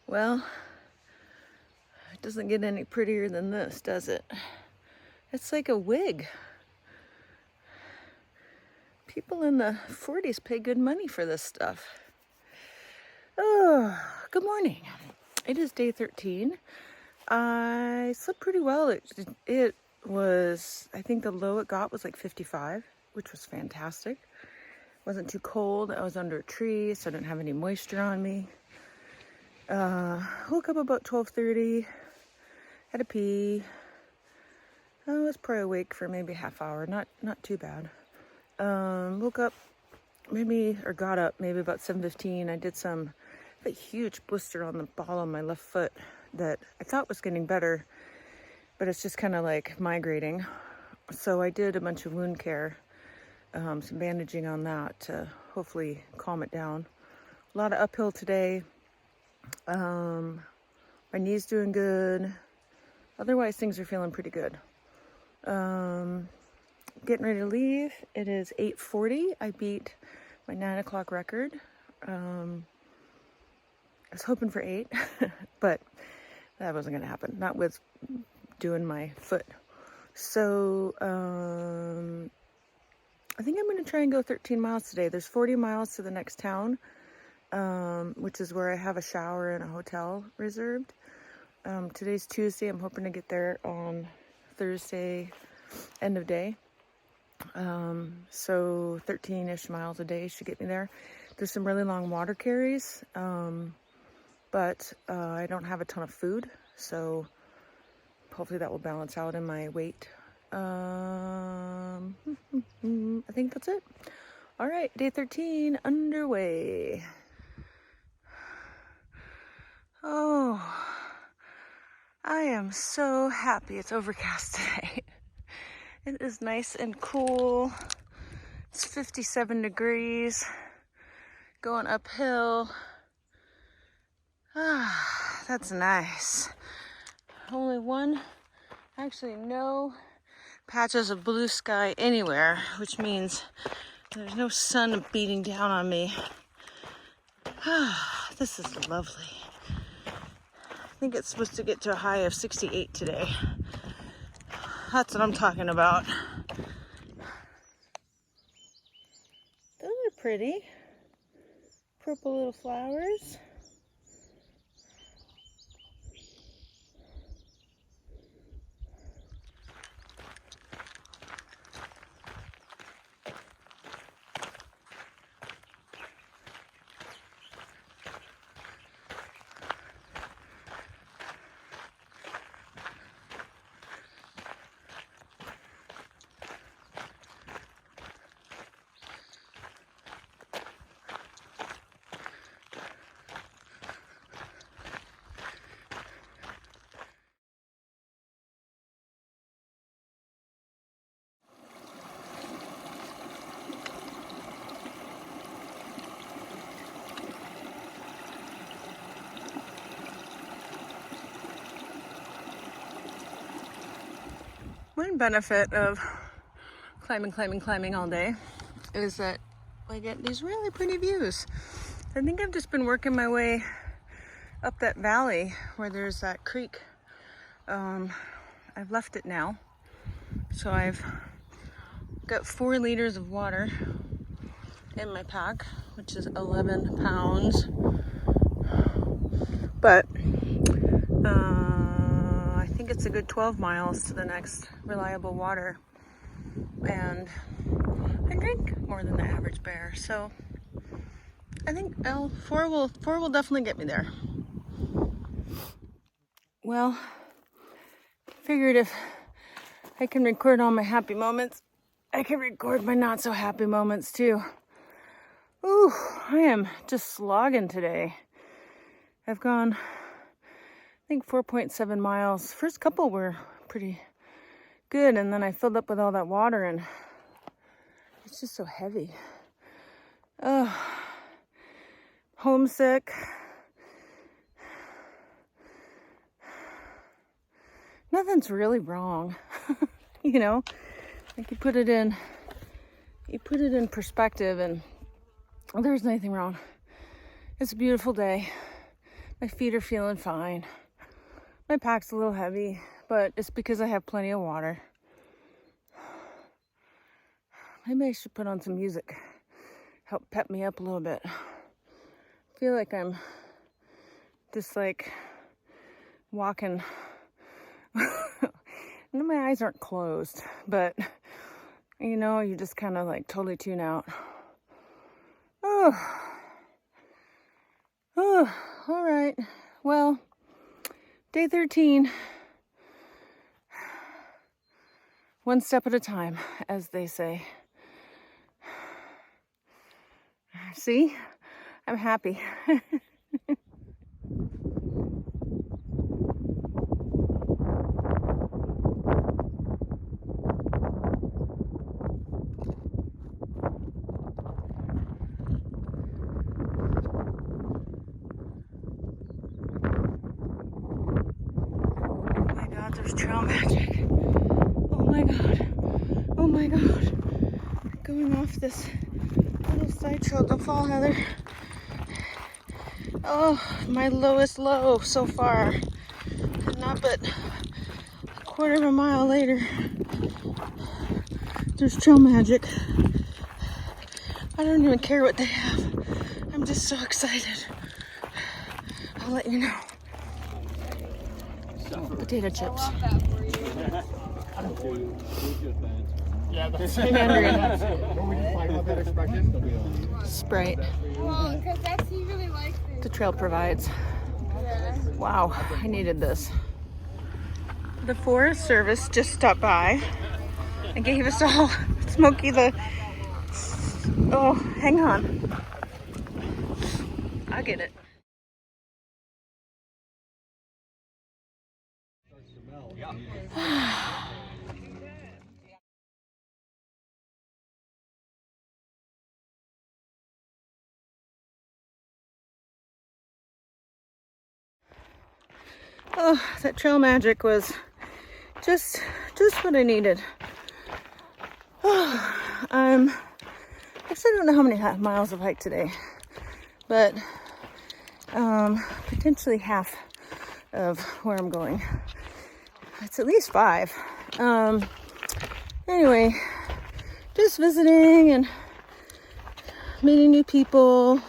Well, it doesn't get any prettier than this, does it? It's like a wig. People in the 40s pay good money for this stuff. Oh, good morning. It is day 13. I slept pretty well. It was, I think the low it got was like 55, which was fantastic. Wasn't too cold. I was under a tree, so I didn't have any moisture on me. Woke up about 12:30. Had a pee. I was probably awake for maybe a half hour. Not too bad. Woke up got up maybe about 7:15. I did a huge blister on the ball of my left foot that I thought was getting better, but it's just kind of like migrating. So I did a bunch of wound care, some bandaging on that to hopefully calm it down. A lot of uphill today. My knee's doing good. Otherwise, things are feeling pretty good. Getting ready to leave. It is 8:40. I beat my 9 o'clock record. I was hoping for 8, but that wasn't going to happen. Not with doing my foot. So, I think I'm going to try and go 13 miles today. There's 40 miles to the next town, which is where I have a shower and a hotel reserved. Today's Tuesday. I'm hoping to get there on Thursday, end of day. So 13-ish miles a day should get me there. There's some really long water carries, but I don't have a ton of food, so hopefully that will balance out in my weight. I think that's it. All right, day 13 underway. Oh, I am so happy it's overcast today. It is nice and cool. It's 57 degrees. Going uphill. Ah, that's nice. Only no patches of blue sky anywhere, which means there's no sun beating down on me. Ah, this is lovely. I think it's supposed to get to a high of 68 today. That's what I'm talking about. Those are pretty. Purple little flowers. One benefit of climbing all day is that I get these really pretty views. I think I've just been working my way up that valley where there's that creek. I've left it now. So I've got 4 liters of water in my pack, which is 11 pounds. But I think it's a good 12 miles to the next reliable water. And I drink more than the average bear, so I think 4 will definitely get me there. Well, figured if I can record all my happy moments, I can record my not so happy moments too. Ooh, I am just slogging today. I've gone, I think 4.7 miles. First couple were pretty good, and then I filled up with all that water and it's just so heavy. Homesick. Nothing's really wrong. You know, like you put it in perspective and there's nothing wrong. It's a beautiful day. My feet are feeling fine. My pack's a little heavy, but it's because I have plenty of water. Maybe I should put on some music. Help pep me up a little bit. I feel like I'm just like walking. My eyes aren't closed, but you know, you just kind of like totally tune out. Oh, all right. Well, day 13. One step at a time, as they say. See? I'm happy. There's trail magic. Oh my god. Oh my god. Going off this little side trail. Don't fall, Heather. Oh, my lowest low so far. Not but a quarter of a mile later. There's trail magic. I don't even care what they have. I'm just so excited. I'll let you know. Potato chips. Yeah, that's Sprite. Well, because he really likes it. The trail provides. Yeah. Wow, I needed this. The Forest Service just stopped by and gave us all Smokey the... Oh, hang on. I'll get it. Oh, that trail magic was just what I needed. Oh, I still don't know how many miles I've hiked today, but potentially half of where I'm going. It's at least 5. Anyway, just visiting and meeting new people,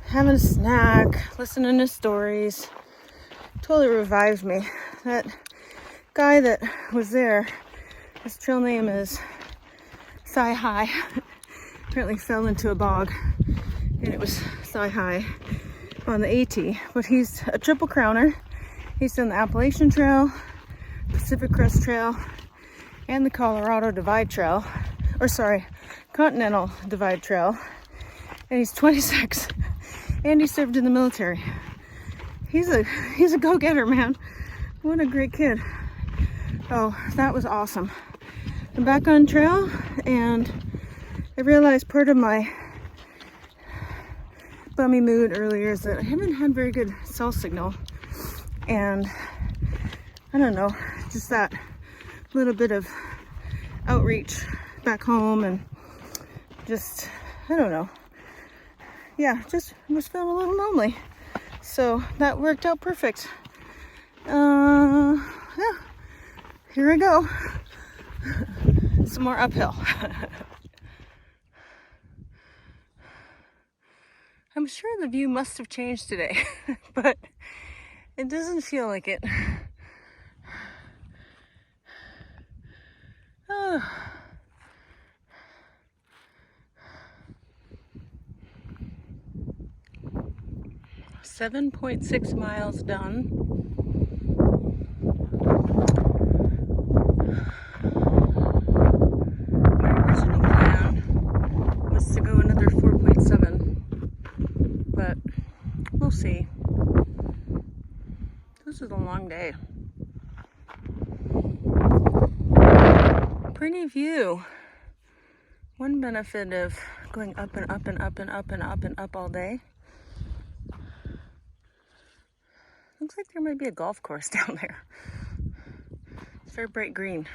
having a snack, listening to stories. Totally revived me. That guy that was there, his trail name is Thigh High. Apparently fell into a bog and it was Thigh High on the AT. But he's a triple crowner. He's done the Appalachian Trail, Pacific Crest Trail, and the Colorado Divide Trail. Or sorry, Continental Divide Trail. And he's 26 and he served in the military. He's a go-getter, man. What a great kid. Oh, that was awesome. I'm back on trail and I realized part of my bummy mood earlier is that I haven't had very good cell signal. And I don't know, just that little bit of outreach back home and just, I don't know. Yeah, just was feeling a little lonely. So that worked out perfect. Yeah, here I go. Some more uphill. I'm sure the view must have changed today, but it doesn't feel like it. Oh. 7.6 miles done. My original plan was to go another 4.7, but we'll see. This is a long day. Pretty view. One benefit of going up and up and up and up and up and up all day. Looks like there might be a golf course down there. It's very bright green.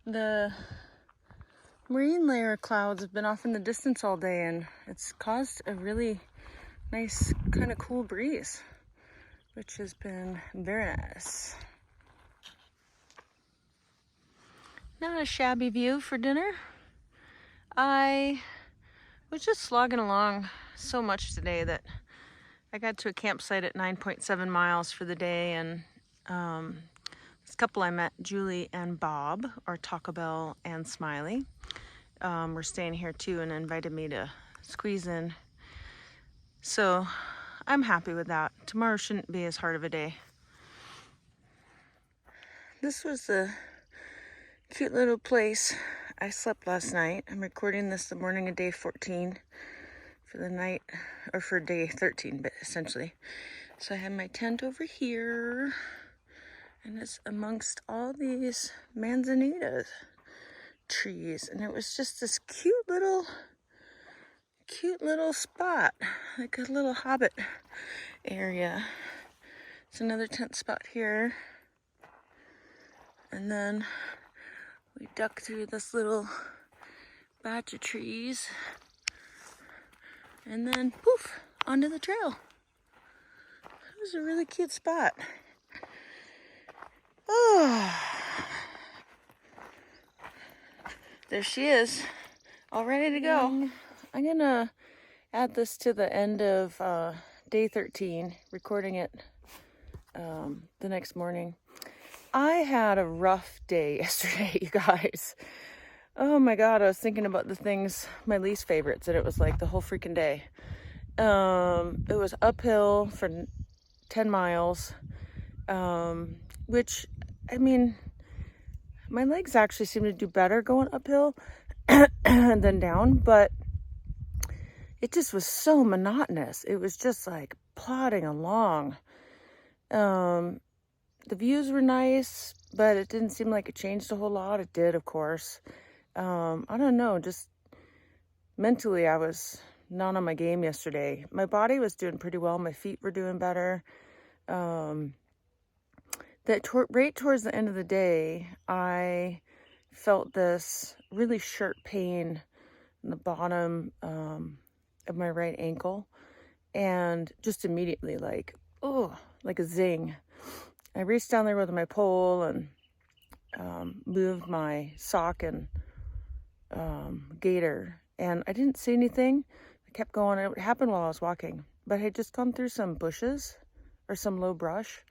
The marine layer clouds have been off in the distance all day and it's caused a really nice kind of cool breeze, which has been very nice. Not a shabby view for dinner. I was just slogging along so much today that I got to a campsite at 9.7 miles for the day, and this couple I met, Julie and Bob, or Taco Bell and Smiley, were staying here too and invited me to squeeze in. So I'm happy with that. Tomorrow shouldn't be as hard of a day. This was a cute little place I slept last night. I'm recording this the morning of day 14 for the night, or for day 13, but essentially. So I have my tent over here, and it's amongst all these manzanita trees, and it was just this cute little spot, like a little hobbit area. It's another tent spot here, and then we duck through this little batch of trees, and then poof, onto the trail. It was a really cute spot. Oh, there she is, all ready to go. I'm gonna add this to the end of day 13, recording it the next morning. I had a rough day yesterday, you guys. Oh my God, I was thinking about the things, my least favorites, and it was like the whole freaking day. It was uphill for 10 miles, which, I mean, my legs actually seem to do better going uphill than down, but it just was so monotonous. It was just like plodding along. The views were nice, but it didn't seem like it changed a whole lot. It did, of course. I don't know, just mentally I was not on my game yesterday. My body was doing pretty well. My feet were doing better. Right towards the end of the day, I felt this really sharp pain in the bottom of my right ankle, and just immediately like, oh, like a zing. I reached down there with my pole and moved my sock and gaiter, and I didn't see anything. I kept going. It happened while I was walking, but I had just gone through some bushes or some low brush.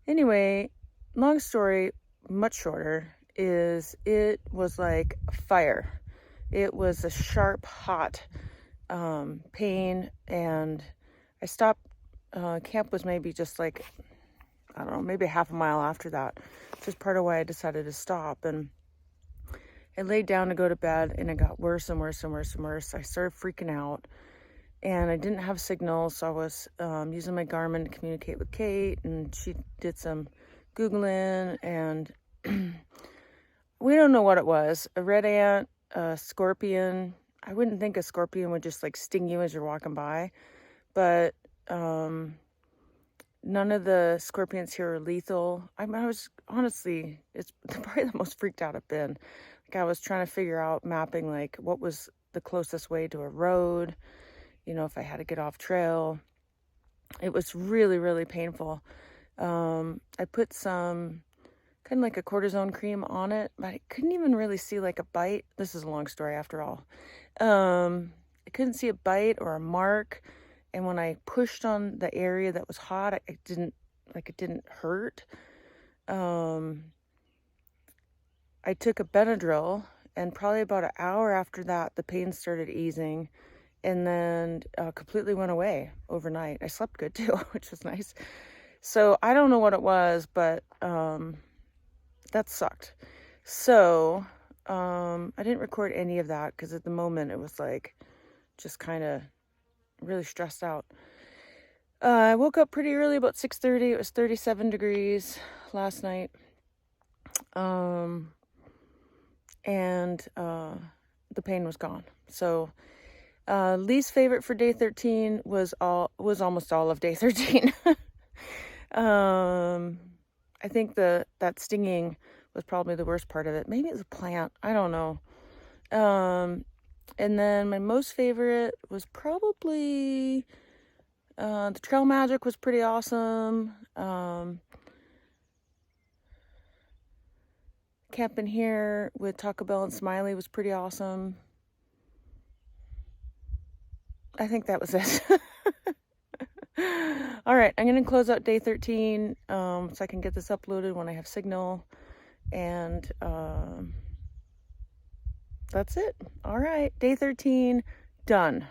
Anyway, long story, much shorter, is it was like fire. It was a sharp, hot pain, and I stopped. Camp was maybe just like, I don't know, maybe half a mile after that, which is part of why I decided to stop. And I laid down to go to bed, and it got worse and worse and worse and worse. I started freaking out, and I didn't have signal, so I was using my Garmin to communicate with Kate, and she did some Googling, and we don't know what it was. A red ant, a scorpion. I wouldn't think a scorpion would just like sting you as you're walking by, but none of the scorpions here are lethal. I was honestly, it's probably the most freaked out I've been. Like, I was trying to figure out, mapping like what was the closest way to a road, you know, if I had to get off trail. It was really, really painful. I put some kind of like a cortisone cream on it, but I couldn't even really see like a bite. This is a long story after all. I couldn't see a bite or a mark. And when I pushed on the area that was hot, it didn't hurt. I took a Benadryl, and probably about an hour after that, the pain started easing, and then completely went away overnight. I slept good too, which was nice. So I don't know what it was, but that sucked. So I didn't record any of that because at the moment it was like just kind of really stressed out. I woke up pretty early, about 6:30. It was 37 degrees last night. And the pain was gone. So least favorite for day 13 was almost all of day 13. I think that stinging was probably the worst part of it. Maybe it was a plant. I don't know. And then my most favorite was probably The Trail Magic was pretty awesome. Camping here with Taco Bell and Smiley was pretty awesome. I think that was it. All right, I'm going to close out day 13 so I can get this uploaded when I have signal. And that's it. All right, day 13 done.